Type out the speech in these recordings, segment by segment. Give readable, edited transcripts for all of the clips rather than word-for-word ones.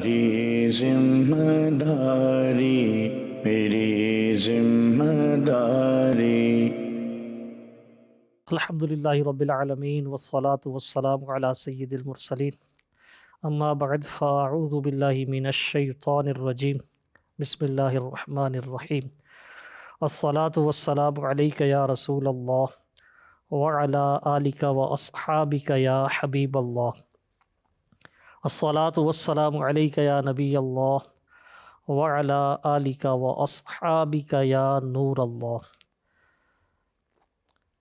میری ذمہ داری، میری ذمہ داری۔ الحمدللہ رب العالمین والصلاة والسلام علی سید المرسلین، اما بعد فاعوذ باللہ من الشیطان الرجیم، بسم اللہ الرحمن الرحیم۔ الصلاة والسلام علیک یا رسول اللہ وعلی آلک واصحابک یا حبیب اللہ۔ الصلاة والسلام علیک یا نبی اللہ وعلی آلک واصحابک یا نور اللہ۔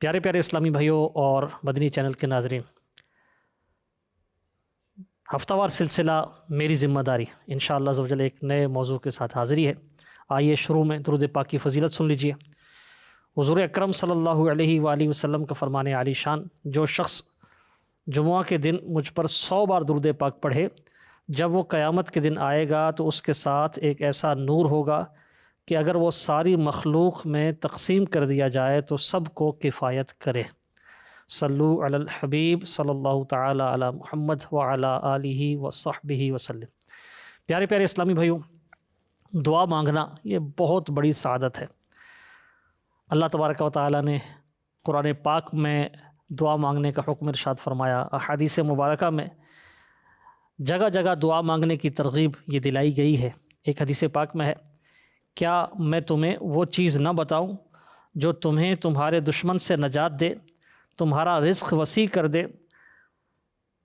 پیارے پیارے اسلامی بھائیوں اور مدنی چینل کے ناظرین، ہفتہ وار سلسلہ میری ذمہ داری انشاءاللہ عز و جل ایک نئے موضوع کے ساتھ حاضری ہے۔ آئیے شروع میں درود پاک کی فضیلت سن لیجئے۔ حضور اکرم صلی اللہ علیہ وآلہ وسلم کا فرمان عالی شان، جو شخص جمعہ کے دن مجھ پر 100 بار درود پاک پڑھے، جب وہ قیامت کے دن آئے گا تو اس کے ساتھ ایک ایسا نور ہوگا کہ اگر وہ ساری مخلوق میں تقسیم کر دیا جائے تو سب کو کفایت کرے۔ صلو علی الحبیب صلی اللہ تعالی علی محمد وعلی آلہ وصحبہ وسلم۔ پیارے پیارے اسلامی بھائیوں، دعا مانگنا یہ بہت بڑی سعادت ہے۔ اللہ تبارک و تعالی نے قرآن پاک میں دعا مانگنے کا حکم ارشاد فرمایا، احادیث مبارکہ میں جگہ جگہ دعا مانگنے کی ترغیب یہ دلائی گئی ہے۔ ایک حدیث پاک میں ہے، کیا میں تمہیں وہ چیز نہ بتاؤں جو تمہیں تمہارے دشمن سے نجات دے، تمہارا رزق وسیع کر دے؟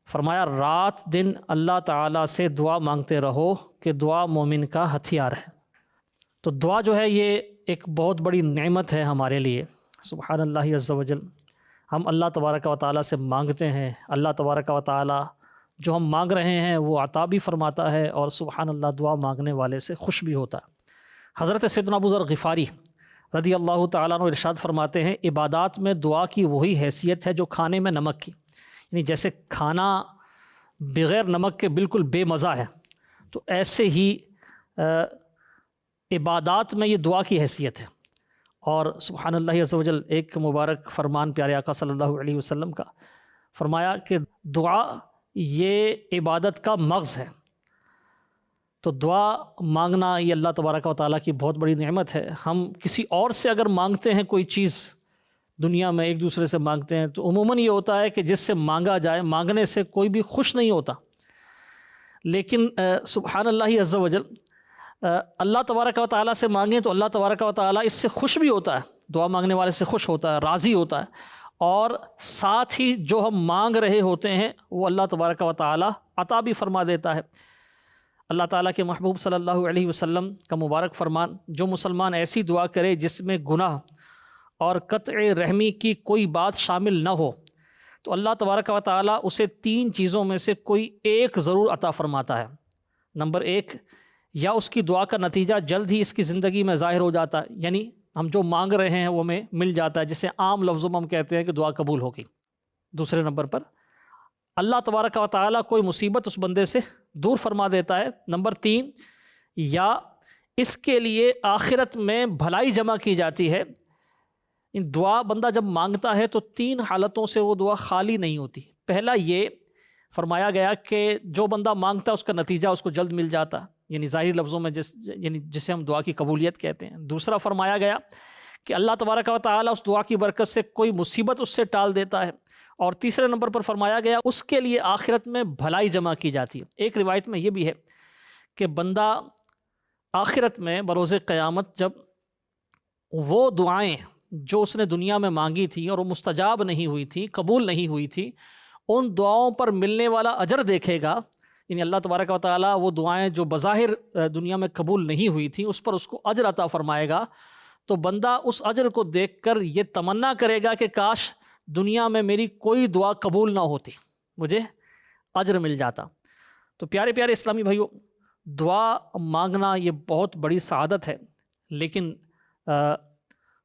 فرمایا رات دن اللہ تعالیٰ سے دعا مانگتے رہو کہ دعا مومن کا ہتھیار ہے۔ تو دعا جو ہے یہ ایک بہت بڑی نعمت ہے ہمارے لیے۔ سبحان اللہ عز و جل، ہم اللہ تبارک و تعالیٰ سے مانگتے ہیں، اللہ تبارک و تعالیٰ جو ہم مانگ رہے ہیں وہ عطا بھی فرماتا ہے، اور سبحان اللہ دعا مانگنے والے سے خوش بھی ہوتا ہے۔ حضرت سیدنا ابو ذر غفاری رضی اللہ تعالیٰ عنہ ارشاد فرماتے ہیں، عبادات میں دعا کی وہی حیثیت ہے جو کھانے میں نمک کی، یعنی جیسے کھانا بغیر نمک کے بالکل بے مزہ ہے، تو ایسے ہی عبادات میں یہ دعا کی حیثیت ہے۔ اور سبحان اللہ عز و جل ایک مبارک فرمان پیارے آقا صلی اللہ علیہ وسلم کا فرمایا کہ دعا یہ عبادت کا مغز ہے۔ تو دعا مانگنا یہ اللہ تبارک و تعالیٰ کی بہت بڑی نعمت ہے۔ ہم کسی اور سے اگر مانگتے ہیں کوئی چیز، دنیا میں ایک دوسرے سے مانگتے ہیں، تو عموماً یہ ہوتا ہے کہ جس سے مانگا جائے، مانگنے سے کوئی بھی خوش نہیں ہوتا، لیکن سبحان اللہ عز و جل اللہ تبارک و تعالیٰ سے مانگیں تو اللہ تبارک و تعالیٰ اس سے خوش بھی ہوتا ہے، دعا مانگنے والے سے خوش ہوتا ہے، راضی ہوتا ہے، اور ساتھ ہی جو ہم مانگ رہے ہوتے ہیں وہ اللہ تبارک و تعالیٰ عطا بھی فرما دیتا ہے۔ اللہ تعالیٰ کے محبوب صلی اللہ علیہ وسلم کا مبارک فرمان، جو مسلمان ایسی دعا کرے جس میں گناہ اور قطع رحمی کی کوئی بات شامل نہ ہو، تو اللہ تبارک و تعالیٰ اسے 3 چیزوں میں سے کوئی ایک ضرور عطا فرماتا ہے۔ نمبر 1، یا اس کی دعا کا نتیجہ جلد ہی اس کی زندگی میں ظاہر ہو جاتا ہے، یعنی ہم جو مانگ رہے ہیں وہ ہمیں مل جاتا ہے، جسے عام لفظوں میں ہم کہتے ہیں کہ دعا قبول ہوگی۔ دوسرے نمبر پر اللہ تبارک و تعالیٰ کوئی مصیبت اس بندے سے دور فرما دیتا ہے۔ نمبر 3، یا اس کے لیے آخرت میں بھلائی جمع کی جاتی ہے۔ دعا بندہ جب مانگتا ہے تو 3 حالتوں سے وہ دعا خالی نہیں ہوتی۔ پہلا یہ فرمایا گیا کہ جو بندہ مانگتا ہے اس کا نتیجہ اس کو جلد مل جاتا ہے، یعنی ظاہری لفظوں میں یعنی جسے ہم دعا کی قبولیت کہتے ہیں۔ دوسرا فرمایا گیا کہ اللہ تبارک و تعالیٰ اس دعا کی برکت سے کوئی مصیبت اس سے ٹال دیتا ہے۔ اور تیسرے نمبر پر فرمایا گیا اس کے لیے آخرت میں بھلائی جمع کی جاتی ہے۔ ایک روایت میں یہ بھی ہے کہ بندہ آخرت میں بروز قیامت جب وہ دعائیں جو اس نے دنیا میں مانگی تھی اور وہ مستجاب نہیں ہوئی تھی، قبول نہیں ہوئی تھی، ان دعاؤں پر ملنے والا اجر دیکھے گا، یعنی اللہ تبارک و تعالیٰ وہ دعائیں جو بظاہر دنیا میں قبول نہیں ہوئی تھیں اس پر اس کو اجر عطا فرمائے گا، تو بندہ اس اجر کو دیکھ کر یہ تمنا کرے گا کہ کاش دنیا میں میری کوئی دعا قبول نہ ہوتی، مجھے اجر مل جاتا۔ تو پیارے پیارے اسلامی بھائیوں، دعا مانگنا یہ بہت بڑی سعادت ہے، لیکن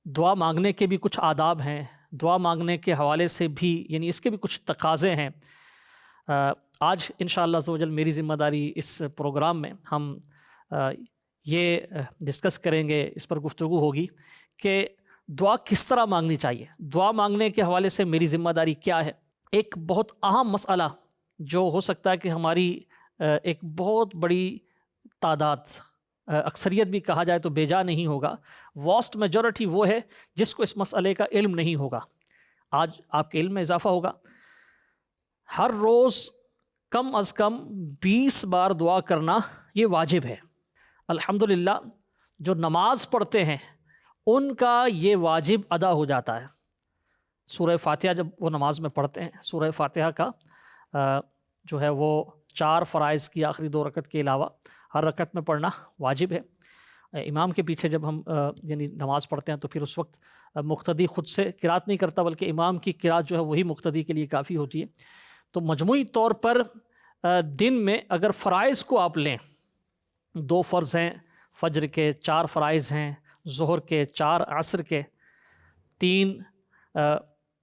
دعا مانگنے کے بھی کچھ آداب ہیں، دعا مانگنے کے حوالے سے بھی یعنی اس کے بھی کچھ تقاضے ہیں۔ آج انشاءاللہ عز و جل میری ذمہ داری اس پروگرام میں ہم یہ ڈسکس کریں گے، اس پر گفتگو ہوگی کہ دعا کس طرح مانگنی چاہیے، دعا مانگنے کے حوالے سے میری ذمہ داری کیا ہے۔ ایک بہت اہم مسئلہ جو ہو سکتا ہے کہ ہماری ایک بہت بڑی تعداد، اکثریت بھی کہا جائے تو بیجا نہیں ہوگا، واسٹ میجورٹی وہ ہے جس کو اس مسئلے کا علم نہیں ہوگا۔ آج آپ کے علم میں اضافہ ہوگا۔ ہر روز کم از کم 20 بار دعا کرنا یہ واجب ہے۔ الحمدللہ جو نماز پڑھتے ہیں ان کا یہ واجب ادا ہو جاتا ہے۔ سورہ فاتحہ جب وہ نماز میں پڑھتے ہیں، سورہ فاتحہ کا جو ہے وہ 4 فرائض کی آخری 2 رکعت کے علاوہ ہر رکعت میں پڑھنا واجب ہے۔ امام کے پیچھے جب ہم یعنی نماز پڑھتے ہیں تو پھر اس وقت مقتدی خود سے قرات نہیں کرتا، بلکہ امام کی قرات جو ہے وہی مقتدی کے لیے کافی ہوتی ہے۔ تو مجموعی طور پر دن میں اگر فرائض کو آپ لیں، 2 فرض ہیں فجر کے، 4 فرائض ہیں ظہر کے، 4 عصر کے، 3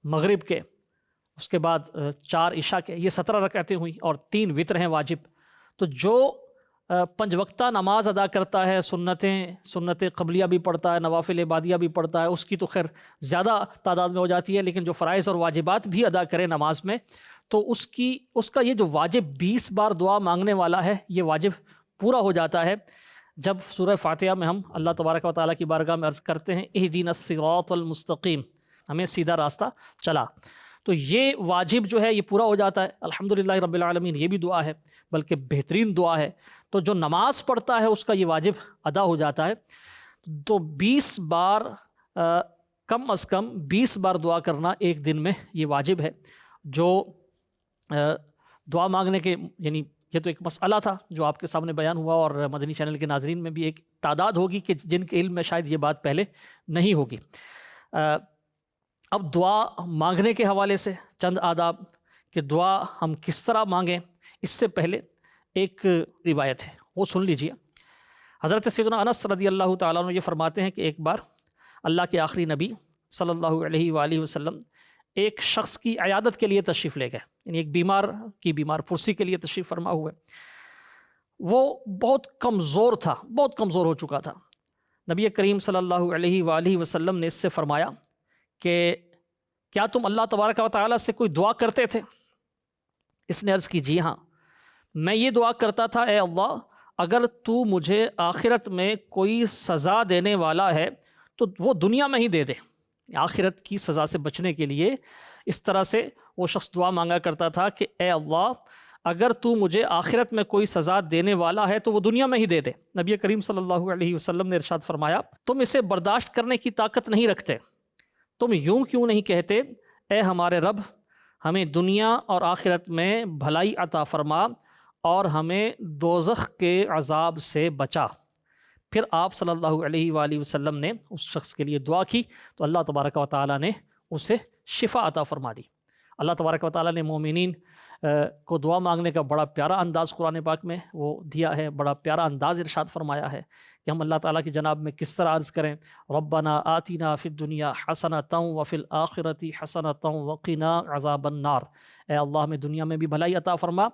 مغرب کے، اس کے بعد 4 عشاء کے، یہ 17 رکعتیں ہوئیں اور 3 وتر ہیں واجب۔ تو جو 5 وقتہ نماز ادا کرتا ہے، سنت قبلیہ بھی پڑھتا ہے، نوافل عبادیہ بھی پڑھتا ہے، اس کی تو خیر زیادہ تعداد میں ہو جاتی ہے، لیکن جو فرائض اور واجبات بھی ادا کرے نماز میں، تو اس کا یہ جو واجب 20 بار دعا مانگنے والا ہے، یہ واجب پورا ہو جاتا ہے جب سورہ فاتحہ میں ہم اللہ تبارک و تعالیٰ کی بارگاہ میں عرض کرتے ہیں اہدینا الصراط المستقیم، ہمیں سیدھا راستہ چلا۔ تو یہ واجب جو ہے یہ پورا ہو جاتا ہے۔ الحمدللہ رب العالمین یہ بھی دعا ہے، بلکہ بہترین دعا ہے۔ تو جو نماز پڑھتا ہے اس کا یہ واجب ادا ہو جاتا ہے۔ تو 20 بار کم از کم 20 بار دعا کرنا ایک دن میں یہ واجب ہے۔ جو دعا مانگنے کے یعنی یہ تو ایک مسئلہ تھا جو آپ کے سامنے بیان ہوا، اور مدنی چینل کے ناظرین میں بھی ایک تعداد ہوگی کہ جن کے علم میں شاید یہ بات پہلے نہیں ہوگی۔ اب دعا مانگنے کے حوالے سے چند آداب کہ دعا ہم کس طرح مانگیں، اس سے پہلے ایک روایت ہے وہ سن لیجئے۔ حضرت سیدنا انس رضی اللہ تعالیٰ عنہ یہ فرماتے ہیں کہ ایک بار اللہ کے آخری نبی صلی اللہ علیہ وآلہ وسلم ایک شخص کی عیادت کے لیے تشریف لے گئے، یعنی ایک بیمار پرسی کے لیے تشریف فرما ہوئے۔ وہ بہت کمزور تھا، بہت کمزور ہو چکا تھا۔ نبی کریم صلی اللہ علیہ وآلہ وسلم نے اس سے فرمایا کہ کیا تم اللہ تبارک و تعالیٰ سے کوئی دعا کرتے تھے؟ اس نے عرض کی جی ہاں، میں یہ دعا کرتا تھا، اے اللہ اگر تو مجھے آخرت میں کوئی سزا دینے والا ہے تو وہ دنیا میں ہی دے دے۔ آخرت کی سزا سے بچنے کے لیے اس طرح سے وہ شخص دعا مانگا کرتا تھا کہ اے اللہ اگر تو مجھے آخرت میں کوئی سزا دینے والا ہے تو وہ دنیا میں ہی دے دے۔ نبی کریم صلی اللہ علیہ وسلم نے ارشاد فرمایا تم اسے برداشت کرنے کی طاقت نہیں رکھتے، تم یوں کیوں نہیں کہتے اے ہمارے رب ہمیں دنیا اور آخرت میں بھلائی عطا فرما اور ہمیں دوزخ کے عذاب سے بچا۔ پھر آپ صلی اللہ علیہ وآلہ وسلم نے اس شخص کے لیے دعا کی تو اللہ تبارک و تعالیٰ نے اسے شفا عطا فرما دی۔ اللہ تبارک و تعالیٰ نے مومنین کو دعا مانگنے کا بڑا پیارا انداز قرآن پاک میں وہ دیا ہے، بڑا پیارا انداز ارشاد فرمایا ہے کہ ہم اللہ تعالیٰ کی جناب میں کس طرح عرض کریں، ربنا آتنا فی الدنیا حسنۃ وفی الآخرۃ حسنۃ وقنا عذاب النار، اے اللہ ہمیں دنیا میں بھی بھلائی عطا فرما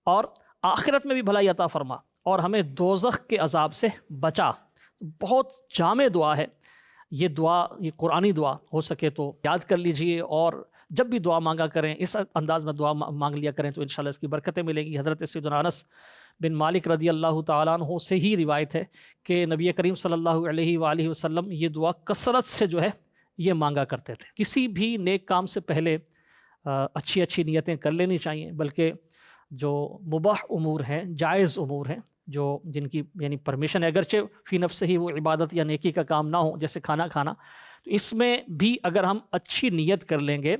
اور آخرت میں بھی بھلائی عطا فرما اور ہمیں دوزخ کے عذاب سے بچا۔ بہت جامع دعا ہے یہ دعا، یہ قرآنی دعا، ہو سکے تو یاد کر لیجئے اور جب بھی دعا مانگا کریں اس انداز میں دعا مانگ لیا کریں تو انشاءاللہ اس کی برکتیں ملیں گی۔ حضرت سیدنا انس بن مالک رضی اللہ تعالیٰ عنہ سے ہی روایت ہے کہ نبی کریم صلی اللہ علیہ وآلہ وسلم یہ دعا کثرت سے جو ہے یہ مانگا کرتے تھے۔ کسی بھی نیک کام سے پہلے اچھی نیتیں کر لینی چاہیے، بلکہ جو مباح امور ہیں، جائز امور ہیں، جو جن کی یعنی پرمیشن ہے، اگرچہ فی نفس ہی وہ عبادت یا نیکی کا کام نہ ہو، جیسے کھانا کھانا، تو اس میں بھی اگر ہم اچھی نیت کر لیں گے،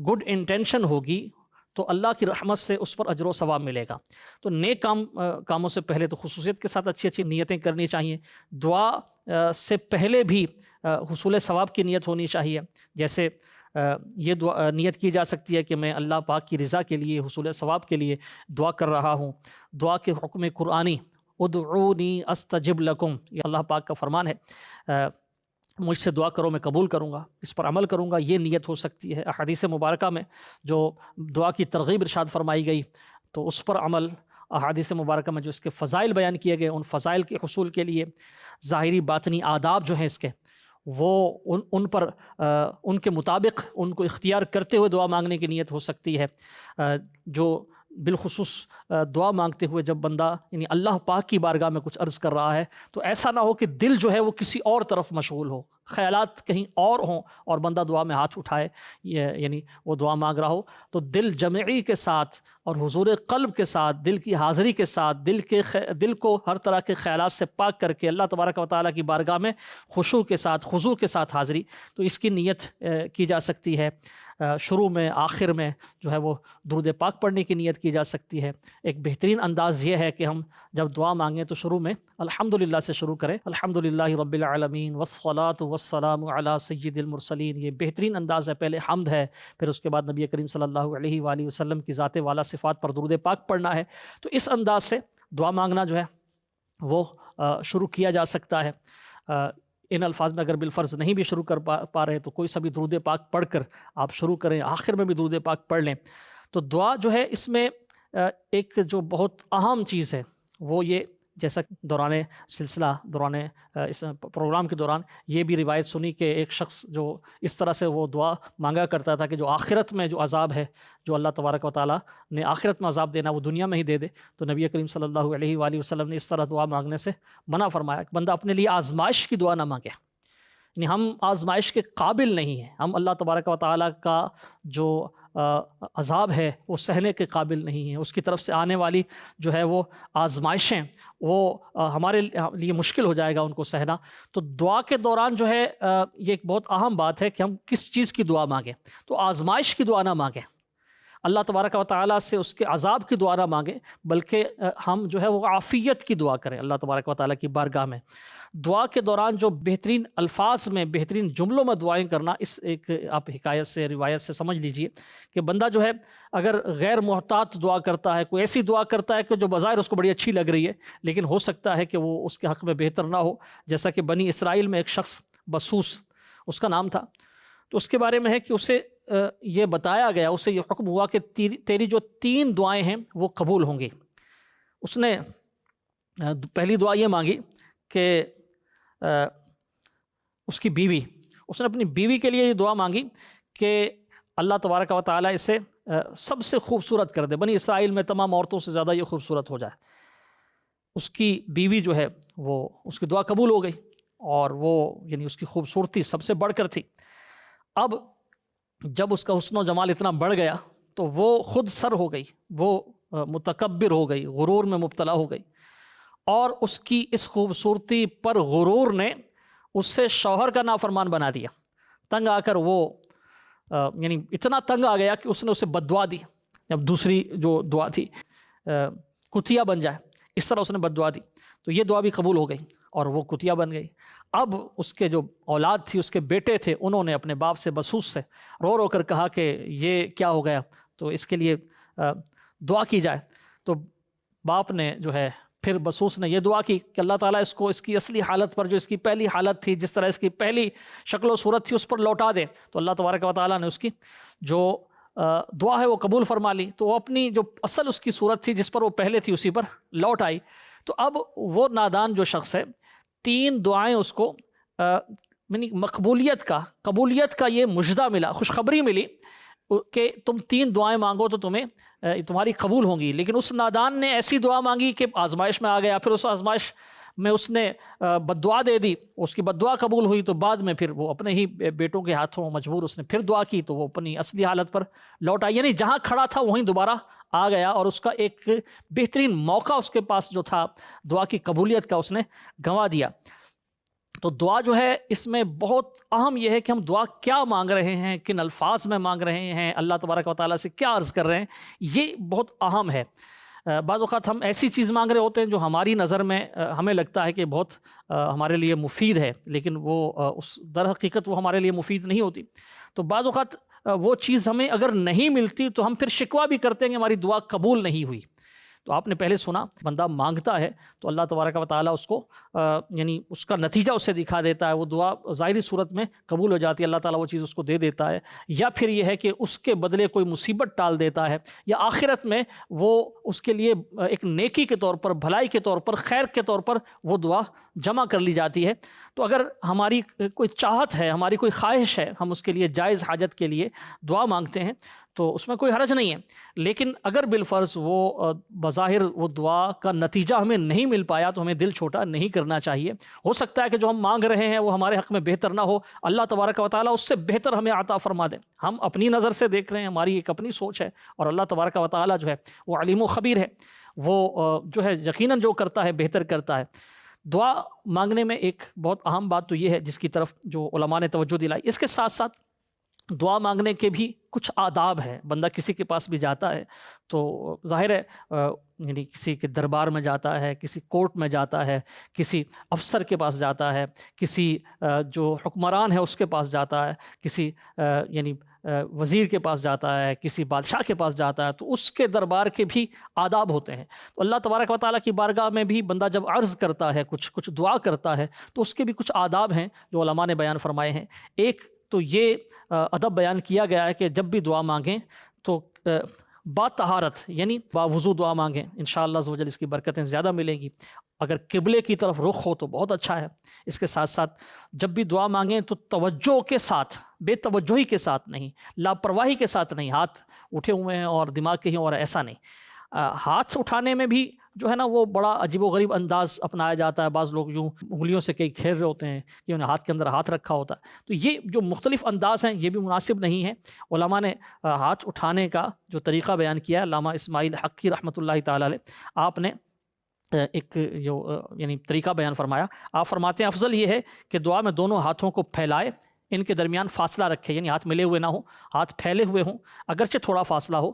گڈ انٹینشن ہوگی، تو اللہ کی رحمت سے اس پر اجر و ثواب ملے گا۔ تو نیک کاموں سے پہلے تو خصوصیت کے ساتھ اچھی نیتیں کرنی چاہیے۔ دعا سے پہلے بھی حصول ثواب کی نیت ہونی چاہیے، جیسے یہ دعا نیت کی جا سکتی ہے کہ میں اللہ پاک کی رضا کے لیے، حصول ثواب کے لیے دعا کر رہا ہوں۔ دعا کے حکم قرآنی ادعونی استجب لکم، یہ اللہ پاک کا فرمان ہے، مجھ سے دعا کرو میں قبول کروں گا، اس پر عمل کروں گا، یہ نیت ہو سکتی ہے۔ احادیث مبارکہ میں جو دعا کی ترغیب ارشاد فرمائی گئی تو اس پر عمل، احادیث مبارکہ میں جو اس کے فضائل بیان کیے گئے، ان فضائل کے حصول کے لیے ظاہری باطنی آداب جو ہیں اس کے، وہ ان پر ان کے مطابق ان کو اختیار کرتے ہوئے دعا مانگنے کی نیت ہو سکتی ہے۔ جو بالخصوص دعا مانگتے ہوئے جب بندہ یعنی اللہ پاک کی بارگاہ میں کچھ عرض کر رہا ہے تو ایسا نہ ہو کہ دل جو ہے وہ کسی اور طرف مشغول ہو، خیالات کہیں اور ہوں اور بندہ دعا میں ہاتھ اٹھائے، یعنی وہ دعا مانگ رہا ہو تو دل جمعی کے ساتھ اور حضور قلب کے ساتھ، دل کی حاضری کے ساتھ، دل کو ہر طرح کے خیالات سے پاک کر کے اللہ تبارک و تعالیٰ کی بارگاہ میں خشوع کے ساتھ، خضوع کے ساتھ حاضری، تو اس کی نیت کی جا سکتی ہے۔ شروع میں، آخر میں جو ہے وہ درود پاک پڑھنے کی نیت کی جا سکتی ہے۔ ایک بہترین انداز یہ ہے کہ ہم جب دعا مانگیں تو شروع میں الحمدللہ سے شروع کریں، الحمدللہ رب العالمین والصلاة والسلام علی سید المرسلین۔ یہ بہترین انداز ہے، پہلے حمد ہے، پھر اس کے بعد نبی کریم صلی اللہ علیہ وآلہ وسلم کی ذات والا صفات پر درود پاک پڑھنا ہے۔ تو اس انداز سے دعا مانگنا جو ہے وہ شروع کیا جا سکتا ہے۔ ان الفاظ میں اگر بالفرض نہیں بھی شروع کر پا رہے تو کوئی سا بھی درود پاک پڑھ کر آپ شروع کریں، آخر میں بھی درود پاک پڑھ لیں۔ تو دعا جو ہے اس میں ایک جو بہت اہم چیز ہے وہ یہ، جیسا دوران سلسلہ، دوران اس پروگرام کے دوران یہ بھی روایت سنی کہ ایک شخص جو اس طرح سے وہ دعا مانگا کرتا تھا کہ جو آخرت میں جو عذاب ہے، جو اللہ تبارک و تعالیٰ نے آخرت میں عذاب دینا وہ دنیا میں ہی دے دے، تو نبی کریم صلی اللہ علیہ وآلہ وسلم نے اس طرح دعا مانگنے سے منع فرمایا کہ بندہ اپنے لیے آزمائش کی دعا نہ مانگے، یعنی ہم آزمائش کے قابل نہیں ہیں، ہم اللہ تبارک و تعالیٰ کا جو عذاب ہے وہ سہنے کے قابل نہیں ہیں، اس کی طرف سے آنے والی جو ہے وہ آزمائشیں وہ ہمارے لیے مشکل ہو جائے گا ان کو سہنا۔ تو دعا کے دوران جو ہے یہ ایک بہت اہم بات ہے کہ ہم کس چیز کی دعا مانگیں، تو آزمائش کی دعا نہ مانگیں، اللہ تبارک و تعالیٰ سے اس کے عذاب کی دعا نہ مانگیں، بلکہ ہم جو ہے وہ عافیت کی دعا کریں اللہ تبارک و تعالیٰ کی بارگاہ میں۔ دعا کے دوران جو بہترین الفاظ میں، بہترین جملوں میں دعائیں کرنا، اس ایک آپ حکایت سے، روایت سے سمجھ لیجئے کہ بندہ جو ہے اگر غیر محتاط دعا کرتا ہے، کوئی ایسی دعا کرتا ہے کہ جو بظاہر اس کو بڑی اچھی لگ رہی ہے لیکن ہو سکتا ہے کہ وہ اس کے حق میں بہتر نہ ہو، جیسا کہ بنی اسرائیل میں ایک شخص بسوس اس کا نام تھا، تو اس کے بارے میں ہے کہ اسے یہ بتایا گیا، اسے یہ حکم ہوا کہ تیری جو 3 دعائیں ہیں وہ قبول ہوں گی۔ اس نے پہلی دعا یہ مانگی کہ اس کی بیوی، اس نے اپنی بیوی کے لیے یہ دعا مانگی کہ اللہ تبارک و تعالیٰ اسے سب سے خوبصورت کر دے، بنی اسرائیل میں تمام عورتوں سے زیادہ یہ خوبصورت ہو جائے۔ اس کی بیوی جو ہے وہ، اس کی دعا قبول ہو گئی اور وہ یعنی اس کی خوبصورتی سب سے بڑھ کر تھی۔ اب جب اس کا حسن و جمال اتنا بڑھ گیا تو وہ خود سر ہو گئی، وہ متکبر ہو گئی، غرور میں مبتلا ہو گئی، اور اس کی اس خوبصورتی پر غرور نے اس سے شوہر کا نافرمان بنا دیا۔ تنگ آ کر وہ یعنی اتنا تنگ آ گیا کہ اس نے اسے بد دعا دی، جب دوسری جو دعا تھی کتیا بن جائے، اس طرح اس نے بد دعا دی، تو یہ دعا بھی قبول ہو گئی اور وہ کتیا بن گئی۔ اب اس کے جو اولاد تھی، اس کے بیٹے تھے، انہوں نے اپنے باپ سے، بسوس سے رو رو کر کہا کہ یہ کیا ہو گیا، تو اس کے لیے دعا کی جائے۔ تو باپ نے جو ہے پھر بسوس نے یہ دعا کی کہ اللہ تعالیٰ اس کو اس کی اصلی حالت پر، جو اس کی پہلی حالت تھی، جس طرح اس کی پہلی شکل و صورت تھی، اس پر لوٹا دے۔ تو اللہ تبارک و تعالیٰ نے اس کی جو دعا ہے وہ قبول فرما لی، تو وہ اپنی جو اصل اس کی صورت تھی جس پر وہ پہلے تھی اسی پر لوٹ آئی۔ تو اب وہ نادان جو شخص ہے، 3 دعائیں اس کو یعنی قبولیت کا یہ مژدہ ملا، خوشخبری ملی کہ تم 3 دعائیں مانگو تو تمہاری قبول ہوں گی، لیکن اس نادان نے ایسی دعا مانگی کہ آزمائش میں آ گیا، پھر اس آزمائش میں اس نے بد دعا دے دی، اس کی بد دعا قبول ہوئی، تو بعد میں پھر وہ اپنے ہی بیٹوں کے ہاتھوں مجبور اس نے پھر دعا کی تو وہ اپنی اصلی حالت پر لوٹ آئی، یعنی جہاں کھڑا تھا وہیں دوبارہ آ گیا، اور اس کا ایک بہترین موقع اس کے پاس جو تھا دعا کی قبولیت کا، اس نے گنوا دیا۔ تو دعا جو ہے اس میں بہت اہم یہ ہے کہ ہم دعا کیا مانگ رہے ہیں، کن الفاظ میں مانگ رہے ہیں، اللہ تبارک و تعالیٰ سے کیا عرض کر رہے ہیں، یہ بہت اہم ہے۔ بعض اوقات ہم ایسی چیز مانگ رہے ہوتے ہیں جو ہماری نظر میں ہمیں لگتا ہے کہ بہت ہمارے لیے مفید ہے، لیکن وہ اس در حقیقت وہ ہمارے لیے مفید نہیں ہوتی۔ تو بعض اوقات وہ چیز ہمیں اگر نہیں ملتی تو ہم پھر شکوہ بھی کرتے ہیں کہ ہماری دعا قبول نہیں ہوئی۔ تو آپ نے پہلے سنا، بندہ مانگتا ہے تو اللہ تبارک و تعالیٰ اس کو یعنی اس کا نتیجہ اسے دکھا دیتا ہے، وہ دعا ظاہری صورت میں قبول ہو جاتی ہے، اللہ تعالیٰ وہ چیز اس کو دے دیتا ہے، یا پھر یہ ہے کہ اس کے بدلے کوئی مصیبت ٹال دیتا ہے، یا آخرت میں وہ اس کے لیے ایک نیکی کے طور پر، بھلائی کے طور پر، خیر کے طور پر وہ دعا جمع کر لی جاتی ہے۔ تو اگر ہماری کوئی چاہت ہے، ہماری کوئی خواہش ہے، ہم اس کے لیے جائز حاجت کے لیے دعا مانگتے ہیں تو اس میں کوئی حرج نہیں ہے، لیکن اگر بالفرض وہ بظاہر وہ دعا کا نتیجہ ہمیں نہیں مل پایا تو ہمیں دل چھوٹا نہیں کرنا چاہیے۔ ہو سکتا ہے کہ جو ہم مانگ رہے ہیں وہ ہمارے حق میں بہتر نہ ہو، اللہ تبارک و تعالیٰ اس سے بہتر ہمیں عطا فرما دے۔ ہم اپنی نظر سے دیکھ رہے ہیں، ہماری ایک اپنی سوچ ہے، اور اللہ تبارک و تعالیٰ جو ہے وہ علیم و خبیر ہے، وہ جو ہے یقیناً جو کرتا ہے بہتر کرتا ہے۔ دعا مانگنے میں ایک بہت اہم بات تو یہ ہے جس کی طرف جو علماء نے توجہ دلائی، اس کے ساتھ ساتھ دعا مانگنے کے بھی کچھ آداب ہیں۔ بندہ کسی کے پاس بھی جاتا ہے تو ظاہر ہے یعنی کسی کے دربار میں جاتا ہے، کسی کورٹ میں جاتا ہے، کسی افسر کے پاس جاتا ہے، کسی جو حکمران ہے اس کے پاس جاتا ہے، کسی یعنی وزیر کے پاس جاتا ہے، کسی بادشاہ کے پاس جاتا ہے، تو اس کے دربار کے بھی آداب ہوتے ہیں۔ تو اللہ تبارک و تعالیٰ کی بارگاہ میں بھی بندہ جب عرض کرتا ہے، کچھ دعا کرتا ہے، تو اس کے بھی کچھ آداب ہیں جو علماء نے بیان فرمائے ہیں۔ ایک تو یہ ادب بیان کیا گیا ہے کہ جب بھی دعا مانگیں تو با طہارت یعنی با وضو دعا مانگیں، انشاءاللہ عز و جل اس کی برکتیں زیادہ ملیں گی۔ اگر قبلے کی طرف رخ ہو تو بہت اچھا ہے۔ اس کے ساتھ ساتھ جب بھی دعا مانگیں تو توجہ کے ساتھ، بے توجہی کے ساتھ نہیں، لاپرواہی کے ساتھ نہیں، ہاتھ اٹھے ہوئے ہیں اور دماغ کہیں اور ایسا نہیں۔ ہاتھ اٹھانے میں بھی جو ہے نا وہ بڑا عجیب و غریب انداز اپنایا جاتا ہے۔ بعض لوگ یوں انگلیوں سے کئی کھیر رہے ہوتے ہیں کہ انہیں ہاتھ کے اندر ہاتھ رکھا ہوتا ہے، تو یہ جو مختلف انداز ہیں یہ بھی مناسب نہیں ہے۔ علماء نے ہاتھ اٹھانے کا جو طریقہ بیان کیا ہے، علامہ اسماعیل حقی رحمۃ اللہ تعالی علیہ، آپ نے ایک جو یعنی طریقہ بیان فرمایا۔ آپ فرماتے ہیں افضل یہ ہے کہ دعا میں دونوں ہاتھوں کو پھیلائے، ان کے درمیان فاصلہ رکھے، یعنی ہاتھ ملے ہوئے نہ ہوں، ہاتھ پھیلے ہوئے ہوں اگرچہ تھوڑا فاصلہ ہو،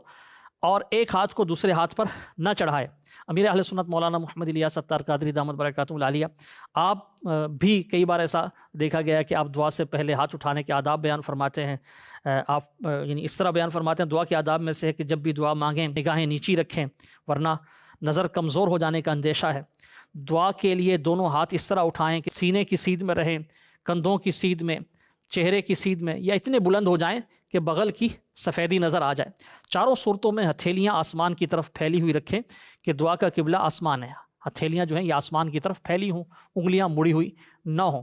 اور ایک ہاتھ کو دوسرے ہاتھ پر نہ چڑھائے۔ امیر اہل سنت مولانا محمد الیاس ستار قادری دامت برکاتہ العالیہ، آپ بھی کئی بار ایسا دیکھا گیا ہے کہ آپ دعا سے پہلے ہاتھ اٹھانے کے آداب بیان فرماتے ہیں۔ آپ یعنی اس طرح بیان فرماتے ہیں، دعا کے آداب میں سے ہے کہ جب بھی دعا مانگیں نگاہیں نیچی رکھیں ورنہ نظر کمزور ہو جانے کا اندیشہ ہے۔ دعا کے لیے دونوں ہاتھ اس طرح اٹھائیں کہ سینے کی سیدھ میں رہیں، کندھوں کی سیدھ میں، چہرے کی سیدھ میں، یا اتنے بلند ہو جائیں کہ بغل کی سفیدی نظر آ جائے۔ چاروں صورتوں میں ہتھیلیاں آسمان کی طرف پھیلی ہوئی رکھیں کہ دعا کا قبلہ آسمان ہے، ہتھیلیاں جو ہیں یہ آسمان کی طرف پھیلی ہوں، انگلیاں مڑی ہوئی نہ ہوں۔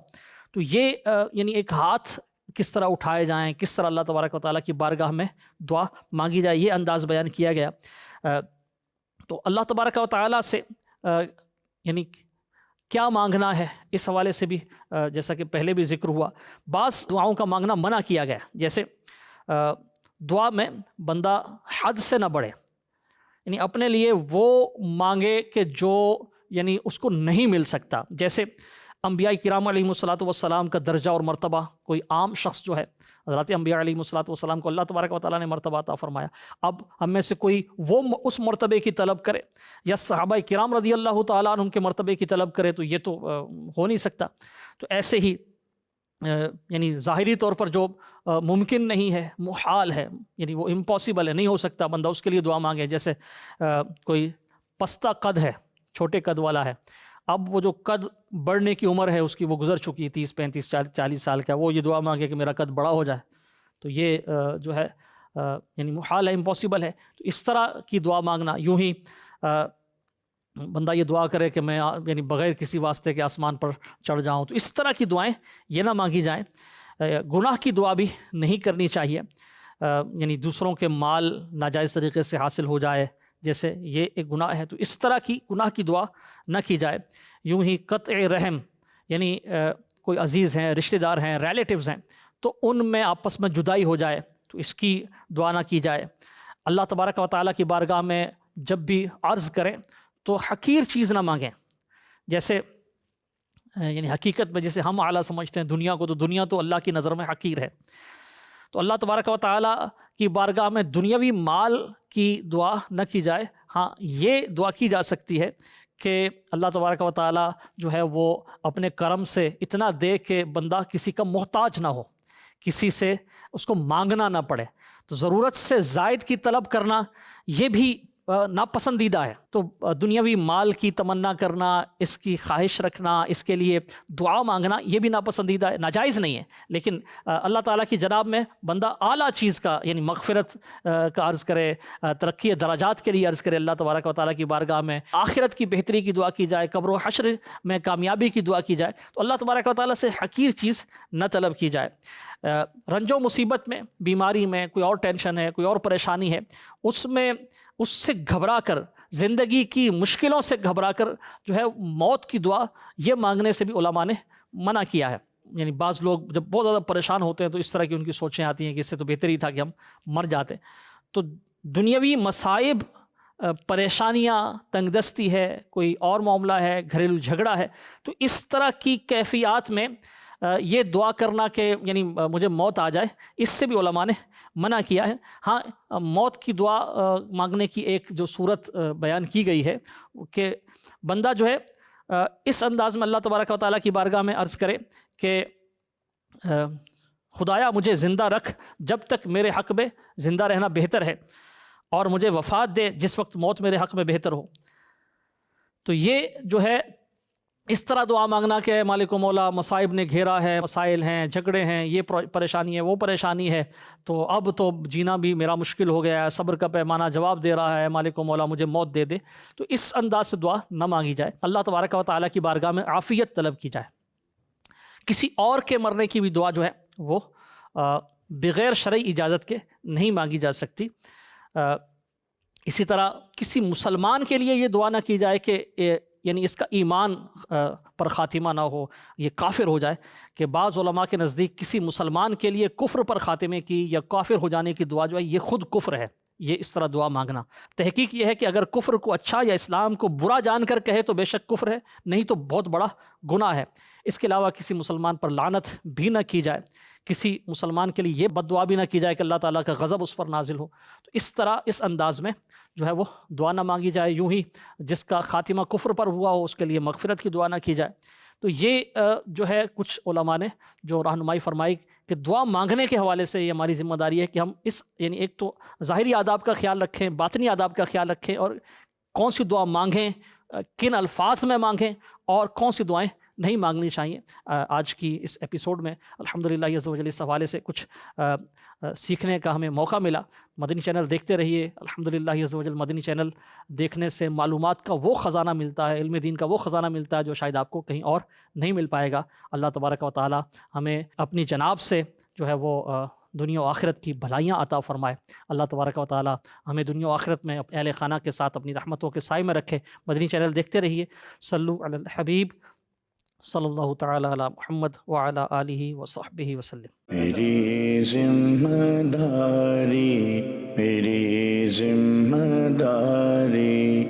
تو یہ یعنی ایک ہاتھ کس طرح اٹھائے جائیں، کس طرح اللہ تبارک و تعالیٰ کی بارگاہ میں دعا مانگی جائے، یہ انداز بیان کیا گیا۔ تو اللہ تبارک و تعالیٰ سے یعنی کیا مانگنا ہے، اس حوالے سے بھی جیسا کہ پہلے بھی ذکر ہوا، بعض دعاؤں کا مانگنا منع کیا گیا، جیسے دعا میں بندہ حد سے نہ بڑھے، یعنی اپنے لیے وہ مانگے کہ جو یعنی اس کو نہیں مل سکتا۔ جیسے انبیاء کرام علیہم الصلاۃ والسلام کا درجہ اور مرتبہ، کوئی عام شخص جو ہے، حضرات انبیاء علیہم الصلاۃ والسلام کو اللہ تبارک و تعالیٰ نے مرتبہ عطا فرمایا، اب ہم میں سے کوئی وہ اس مرتبے کی طلب کرے یا صحابہ کرام رضی اللہ تعالیٰ عنہم کے مرتبے کی طلب کرے تو یہ تو ہو نہیں سکتا۔ تو ایسے ہی یعنی ظاہری طور پر جو ممکن نہیں ہے، محال ہے، یعنی وہ امپاسبل ہے، نہیں ہو سکتا، بندہ اس کے لیے دعا مانگے۔ جیسے کوئی پستہ قد ہے، چھوٹے قد والا ہے، اب وہ جو قد بڑھنے کی عمر ہے اس کی وہ گزر چکی 30 35 40 سال کا، وہ یہ دعا مانگے کہ میرا قد بڑا ہو جائے، تو یہ جو ہے یعنی محال ہے، امپاسبل ہے۔ تو اس طرح کی دعا مانگنا، یوں ہی بندہ یہ دعا کرے کہ میں یعنی بغیر کسی واسطے کے آسمان پر چڑھ جاؤں، تو اس طرح کی دعائیں یہ نہ مانگی جائیں۔ گناہ کی دعا بھی نہیں کرنی چاہیے، یعنی دوسروں کے مال ناجائز طریقے سے حاصل ہو جائے، جیسے یہ ایک گناہ ہے، تو اس طرح کی گناہ کی دعا نہ کی جائے۔ یوں ہی قطع رحم، یعنی کوئی عزیز ہیں، رشتہ دار ہیں، ریلیٹیوز ہیں، تو ان میں آپس میں جدائی ہو جائے تو اس کی دعا نہ کی جائے۔ اللہ تبارک و تعالیٰ کی بارگاہ میں جب بھی عرض کریں تو حقیر چیز نہ مانگیں، جیسے یعنی حقیقت میں جسے ہم اعلیٰ سمجھتے ہیں دنیا کو، تو دنیا تو اللہ کی نظر میں حقیر ہے۔ تو اللہ تبارک و تعالیٰ کی بارگاہ میں دنیاوی مال کی دعا نہ کی جائے۔ ہاں یہ دعا کی جا سکتی ہے کہ اللہ تبارک و تعالیٰ جو ہے وہ اپنے کرم سے اتنا دے کہ بندہ کسی کا محتاج نہ ہو، کسی سے اس کو مانگنا نہ پڑے۔ تو ضرورت سے زائد کی طلب کرنا یہ بھی ناپسندیدہ ہے۔ تو دنیاوی مال کی تمنا کرنا، اس کی خواہش رکھنا، اس کے لیے دعا مانگنا، یہ بھی ناپسندیدہ ہے، ناجائز نہیں ہے۔ لیکن اللہ تعالیٰ کی جناب میں بندہ اعلیٰ چیز کا یعنی مغفرت کا عرض کرے، ترقی درجات کے لیے عرض کرے اللہ تبارک و تعالیٰ کی بارگاہ میں، آخرت کی بہتری کی دعا کی جائے، قبر و حشر میں کامیابی کی دعا کی جائے، تو اللہ تبارک و تعالیٰ سے حقیر چیز نہ طلب کی جائے۔ رنج و مصیبت میں، بیماری میں، کوئی اور ٹینشن ہے، کوئی اور پریشانی ہے، اس سے گھبرا کر، زندگی کی مشکلوں سے گھبرا کر جو ہے موت کی دعا یہ مانگنے سے بھی علماء نے منع کیا ہے۔ یعنی بعض لوگ جب بہت زیادہ پریشان ہوتے ہیں تو اس طرح کی ان کی سوچیں آتی ہیں کہ اس سے تو بہتر ہی تھا کہ ہم مر جاتے۔ تو دنیاوی مصائب، پریشانیاں، تنگ دستی ہے، کوئی اور معاملہ ہے، گھریلو جھگڑا ہے، تو اس طرح کی کیفیات میں یہ دعا کرنا کہ یعنی مجھے موت آ جائے، اس سے بھی علماء نے منع کیا ہے۔ ہاں، موت کی دعا مانگنے کی ایک جو صورت بیان کی گئی ہے کہ بندہ جو ہے اس انداز میں اللہ تبارک و تعالیٰ کی بارگاہ میں عرض کرے کہ خدایا مجھے زندہ رکھ جب تک میرے حق میں زندہ رہنا بہتر ہے، اور مجھے وفات دے جس وقت موت میرے حق میں بہتر ہو۔ تو یہ جو ہے اس طرح دعا مانگنا کہ مالک و مولا مصائب نے گھیرا ہے، مسائل ہیں، جھگڑے ہیں، یہ پریشانی ہے، وہ پریشانی ہے، تو اب تو جینا بھی میرا مشکل ہو گیا ہے، صبر کا پیمانہ جواب دے رہا ہے، مالک و مولا مجھے موت دے دے، تو اس انداز سے دعا نہ مانگی جائے۔ اللہ تبارک و تعالیٰ کی بارگاہ میں عافیت طلب کی جائے۔ کسی اور کے مرنے کی بھی دعا جو ہے وہ بغیر شرعی اجازت کے نہیں مانگی جا سکتی۔ اسی طرح کسی مسلمان کے لیے یہ دعا نہ کی جائے کہ یعنی اس کا ایمان پر خاتمہ نہ ہو، یہ کافر ہو جائے، کہ بعض علماء کے نزدیک کسی مسلمان کے لیے کفر پر خاتمے کی یا کافر ہو جانے کی دعا جو ہے یہ خود کفر ہے، یہ اس طرح دعا مانگنا۔ تحقیق یہ ہے کہ اگر کفر کو اچھا یا اسلام کو برا جان کر کہے تو بے شک کفر ہے، نہیں تو بہت بڑا گناہ ہے۔ اس کے علاوہ کسی مسلمان پر لعنت بھی نہ کی جائے، کسی مسلمان کے لیے یہ بد دعا بھی نہ کی جائے کہ اللہ تعالیٰ کا غضب اس پر نازل ہو۔ تو اس طرح اس انداز میں جو ہے وہ دعا نہ مانگی جائے۔ یوں ہی جس کا خاتمہ کفر پر ہوا ہو اس کے لیے مغفرت کی دعا نہ کی جائے۔ تو یہ جو ہے کچھ علماء نے جو رہنمائی فرمائی کہ دعا مانگنے کے حوالے سے یہ ہماری ذمہ داری ہے کہ ہم اس یعنی ایک تو ظاہری آداب کا خیال رکھیں، باطنی آداب کا خیال رکھیں، اور کون سی دعا مانگیں، کن الفاظ میں مانگیں، اور کون سی دعائیں نہیں مانگنی چاہیے۔ آج کی اس ایپیسوڈ میں الحمدللہ عز و جل اس حوالے سے کچھ سیکھنے کا ہمیں موقع ملا۔ مدنی چینل دیکھتے رہیے، الحمدللہ عز و جل مدنی چینل دیکھنے سے معلومات کا وہ خزانہ ملتا ہے، علم دین کا وہ خزانہ ملتا ہے جو شاید آپ کو کہیں اور نہیں مل پائے گا۔ اللہ تبارک و تعالی ہمیں اپنی جناب سے جو ہے وہ دنیا و آخرت کی بھلائیاں عطا فرمائے۔ اللہ تبارک و تعالی ہمیں دنیا و آخرت میں اہل خانہ کے ساتھ اپنی رحمتوں کے سائے میں رکھے۔ مدنی چینل دیکھتے رہیے۔ صلو علی الحبیب صلی اللہ تعالی علی محمد وعلی آلہ وصحبہ وسلم۔ میری ذمہ داری، میری ذمہ داری